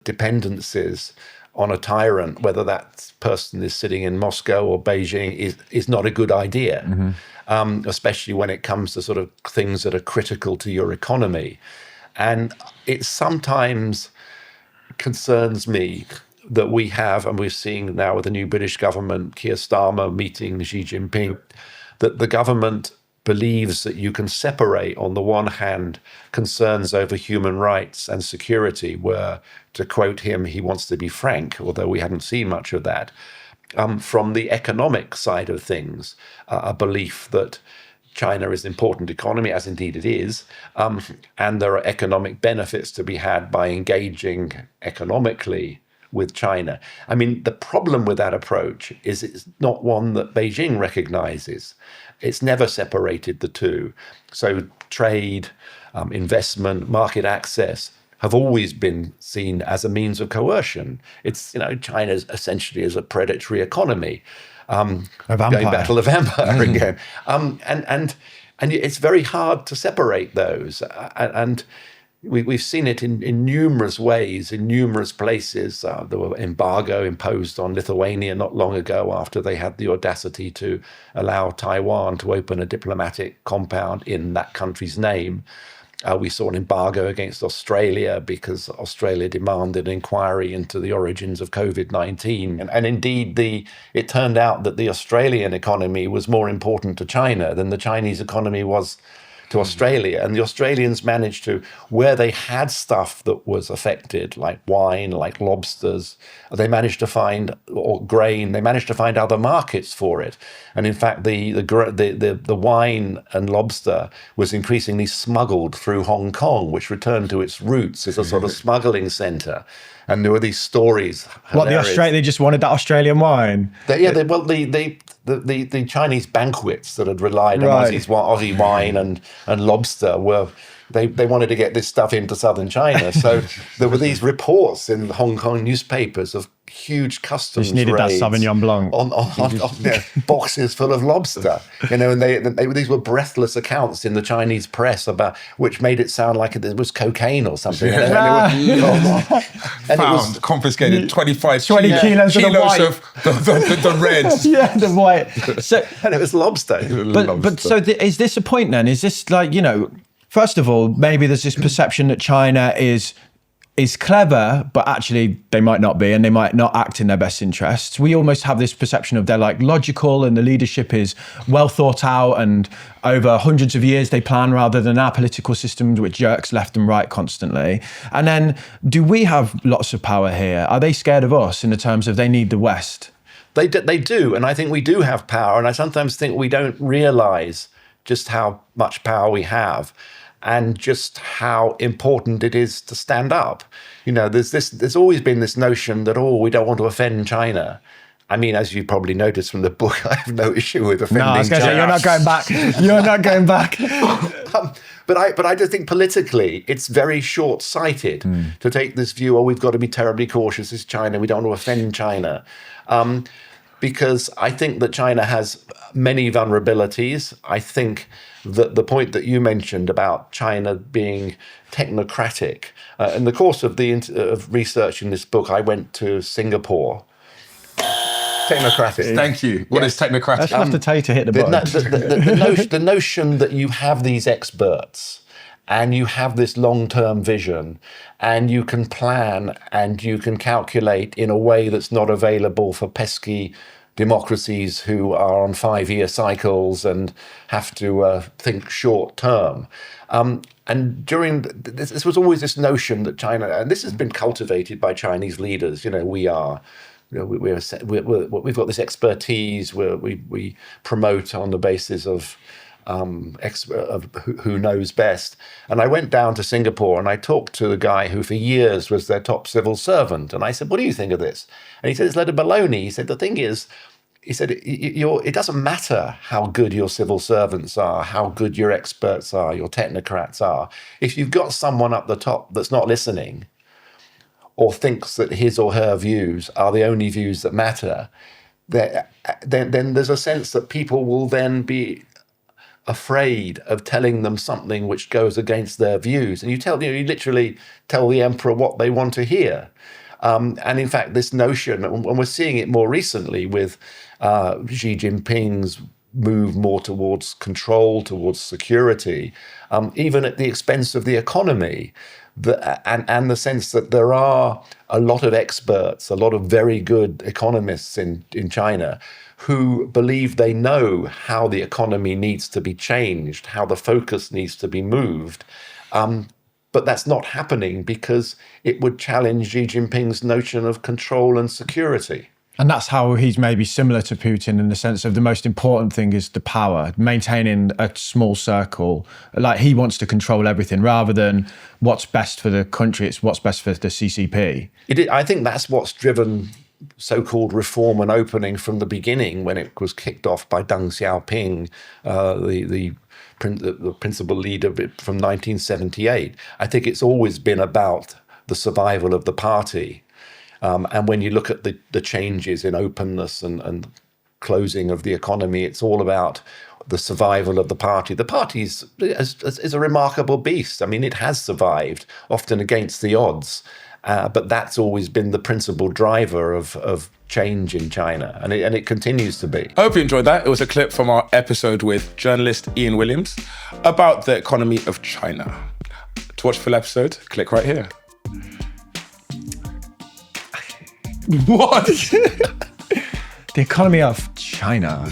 dependencies on a tyrant, whether that person is sitting in Moscow or Beijing, is not a good idea, especially when it comes to sort of things that are critical to your economy. And it sometimes concerns me that we have, and we're seeing now with the new British government, Keir Starmer meeting Xi Jinping, that the government believes that you can separate, on the one hand, concerns over human rights and security, where, to quote him, he wants to be frank, although we haven't seen much of that, from the economic side of things, a belief that China is an important economy, as indeed it is, and there are economic benefits to be had by engaging economically with China. I mean, the problem with that approach is it's not one that Beijing recognizes. It's never separated the two. So trade, investment, market access have always been seen as a means of coercion. It's, China essentially is a predatory economy. A vampire. Going back to the vampire again. And it's very hard to separate those. And we've seen it in numerous ways, in numerous places. There were embargo imposed on Lithuania not long ago after they had the audacity to allow Taiwan to open a diplomatic compound in that country's name. We saw an embargo against Australia because Australia demanded an inquiry into the origins of COVID-19. And indeed, it turned out that the Australian economy was more important to China than the Chinese economy was to Australia. And the Australians managed to, where they had stuff that was affected, like wine, like lobsters, they managed to find, or grain, they managed to find other markets for it. And in fact, the wine and lobster was increasingly smuggled through Hong Kong, which returned to its roots as a sort of smuggling center. And there were these stories. What, they just wanted that Australian wine? The Chinese banquets that had relied on Aussie wine and lobster were, they wanted to get this stuff into southern China. So there were these reports in the Hong Kong newspapers of huge customs just needed raids that Sauvignon Blanc on boxes full of lobster. And these were breathless accounts in the Chinese press about, which made it sound like it was cocaine or something. Confiscated 20 kilos of the reds. Yeah, the white. So, and it was lobster. Is this a point then? Is this like, first of all, maybe there's this perception that China is clever, but actually they might not be, and they might not act in their best interests. We almost have this perception of they're like logical and the leadership is well thought out, and over hundreds of years they plan, rather than our political systems, which jerks left and right constantly. And then, do we have lots of power here? Are they scared of us in the terms of they need the West? They do, and I think we do have power, and I sometimes think we don't realize just how much power we have, and just how important it is to stand up. There's always been this notion that, we don't want to offend China. I mean, as you probably noticed from the book, I have no issue with offending China. Say, you're not going back. You're not going back. But I just think politically, it's very short-sighted to take this view, we've got to be terribly cautious, it's China, we don't want to offend China. Because I think that China has many vulnerabilities. I think that the point that you mentioned about China being technocratic, in the course of of researching this book, I went to Singapore. Technocratic. Thank you. What is technocratic? I should have to tell you to hit the button. The notion that you have these experts and you have this long-term vision and you can plan and you can calculate in a way that's not available for pesky democracies who are on 5-year cycles and have to think short-term. And during this was always this notion that China, and this has been cultivated by Chinese leaders, we've got this expertise where we promote on the basis of who knows best. And I went down to Singapore and I talked to the guy who for years was their top civil servant. And I said, what do you think of this? And he said, it's a load of baloney. He said, the thing is, it doesn't matter how good your civil servants are, how good your experts are, your technocrats are. If you've got someone up the top that's not listening or thinks that his or her views are the only views that matter, then there's a sense that people will then be afraid of telling them something which goes against their views. And you literally tell the emperor what they want to hear. And in fact, this notion, and we're seeing it more recently with Xi Jinping's move more towards control, towards security, even at the expense of the economy, and the sense that there are a lot of experts, a lot of very good economists in China who believe they know how the economy needs to be changed, how the focus needs to be moved. But that's not happening because it would challenge Xi Jinping's notion of control and security. And that's how he's maybe similar to Putin in the sense of the most important thing is the power, maintaining a small circle. Like he wants to control everything rather than what's best for the country, it's what's best for the CCP. I think that's what's driven so-called reform and opening from the beginning when it was kicked off by Deng Xiaoping, the principal leader from 1978. I think it's always been about the survival of the party. And when you look at the changes in openness and closing of the economy, it's all about the survival of the party. The party is a remarkable beast. I mean, it has survived, often against the odds. But that's always been the principal driver of change in China, and it continues to be. I hope you enjoyed that. It was a clip from our episode with journalist Ian Williams about the economy of China. To watch the full episode, click right here. What? The economy of China.